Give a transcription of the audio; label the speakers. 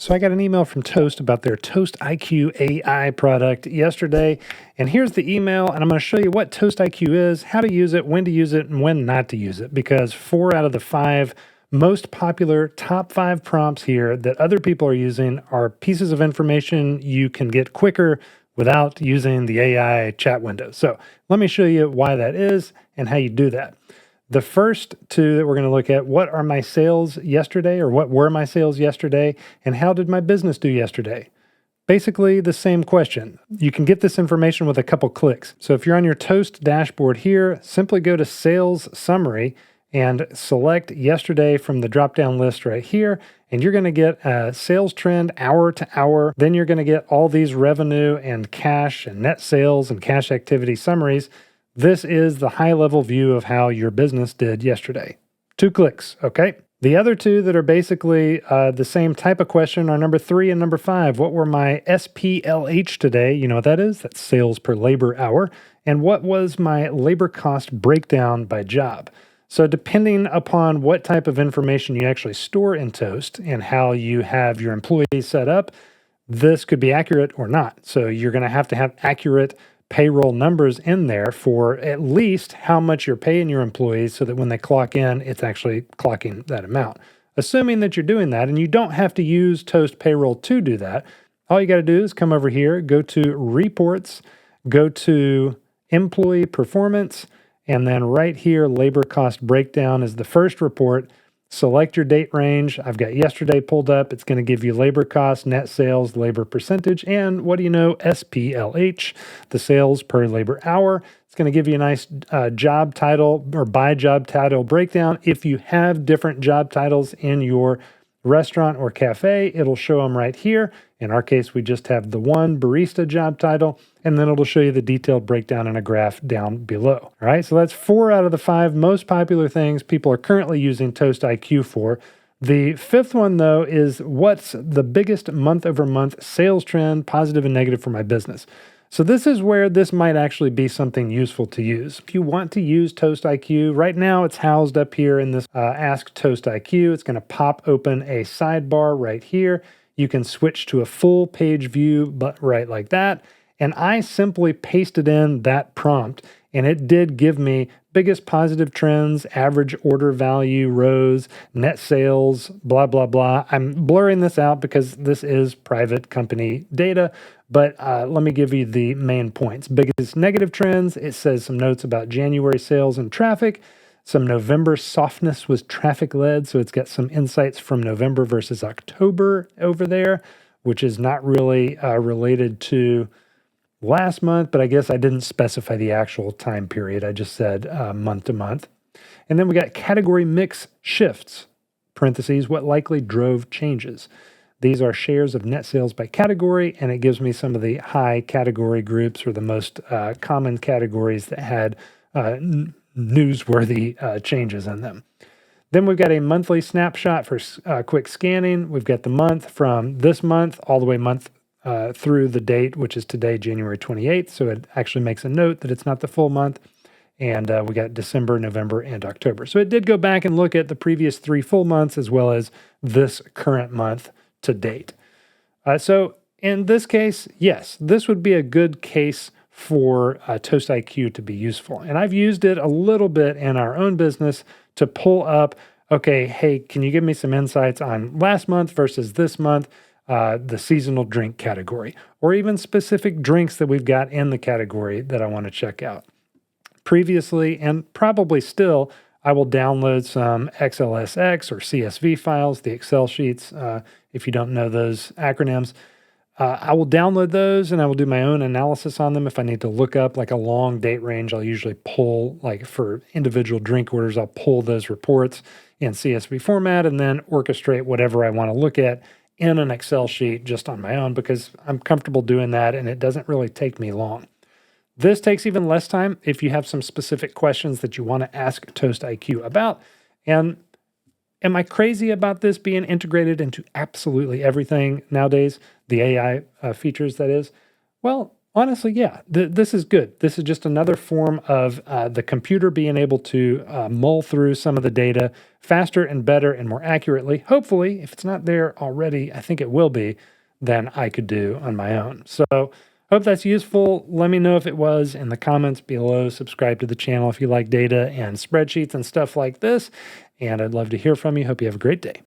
Speaker 1: So I got an email from Toast about their Toast IQ AI product yesterday. And here's the email, and I'm going to show you what Toast IQ is, how to use it, and when not to use it, because 4 out of the 5 most popular top 5 prompts here that other people are using are pieces of information you can get quicker without using the AI chat window. So let me show you why that is and how you do that. The first two that we're going to look at, what are my sales yesterday, or what were my sales yesterday, and how did my business do yesterday? Basically the same question. You can get this information with a couple clicks. So if you're on your Toast dashboard here, simply go to Sales Summary and select yesterday from the drop-down list right here, and you're going to get a sales trend hour to hour. Then you're going to get all these revenue and cash and net sales and cash activity summaries. This is the high-level view of how your business did yesterday. 2 clicks, okay? The other two that are basically the same type of question are number 3 and number 5. What were my SPLH today? You know what that is? That's sales per labor hour. And what was my labor cost breakdown by job? So depending upon what type of information you actually store in Toast and how you have your employees set up, this could be accurate or not. So you're going to have accurate payroll numbers in there for at least how much you're paying your employees so that when they clock in, it's actually clocking that amount. Assuming that you're doing that, and you don't have to use Toast Payroll to do that, all you got to do is come over here, go to Reports, go to Employee Performance, and then right here, Labor Cost Breakdown is the first report. Select your date range. I've got yesterday pulled up. It's going to give you labor cost, net sales, labor percentage, and what do you know? SPLH, the sales per labor hour. It's going to give you a nice job title or by job title breakdown. If you have different job titles in your restaurant or cafe, it'll show them right here. In our case, we just have the one barista job title, and then it'll show you the detailed breakdown in a graph down below. All right, so that's 4 out of the 5 most popular things people are currently using Toast IQ for. The 5th one, though, is what's the biggest month-over-month sales trend, positive and negative, for my business. So this is where this might actually be something useful to use. If you want to use Toast IQ, right now it's housed up here in this Ask Toast IQ. It's going to pop open a sidebar right here. You can switch to a full page view, but right like that. And I simply pasted in that prompt, and it did give me biggest positive trends, average order value, rows, net sales, blah, blah, blah. I'm blurring this out because this is private company data, but let me give you the main points. Biggest negative trends, it says some notes about January sales and traffic. Some November softness was traffic-led, so it's got some insights from November versus October over there, which is not really related to last month, but I guess I didn't specify the actual time period. I just said month to month. And then we got category mix shifts, parentheses, what likely drove changes. These are shares of net sales by category, and it gives me some of the high category groups, or the most common categories that had newsworthy changes in them. Then we've got a monthly snapshot for quick scanning. We've got the month from this month all the way through the date, which is today, January 28th. So it actually makes a note that it's not the full month. And we got December, November, and October. So it did go back and look at the previous 3 full months as well as this current month to date. So in this case, yes, this would be a good case for Toast IQ to be useful. And I've used it a little bit in our own business to pull up, okay, hey, can you give me some insights on last month versus this month, the seasonal drink category, or even specific drinks that we've got in the category that I want to check out. Previously, and probably still, I will download some XLSX or CSV files, the Excel sheets, if you don't know those acronyms. I will download those and I will do my own analysis on them. If I need to look up like a long date range, I'll usually pull, like for individual drink orders, I'll pull those reports in CSV format and then orchestrate whatever I want to look at in an Excel sheet just on my own, because I'm comfortable doing that and it doesn't really take me long. This takes even less time if you have some specific questions that you want to ask Toast IQ about. And am I crazy about this being integrated into absolutely everything nowadays? The AI features, that is? Well, Honestly, yeah, this is good. This is just another form of the computer being able to mull through some of the data faster and better and more accurately. Hopefully, if it's not there already, I think it will be, than I could do on my own. So, hope that's useful. Let me know if it was in the comments below. Subscribe to the channel if you like data and spreadsheets and stuff like this. And I'd love to hear from you. Hope you have a great day.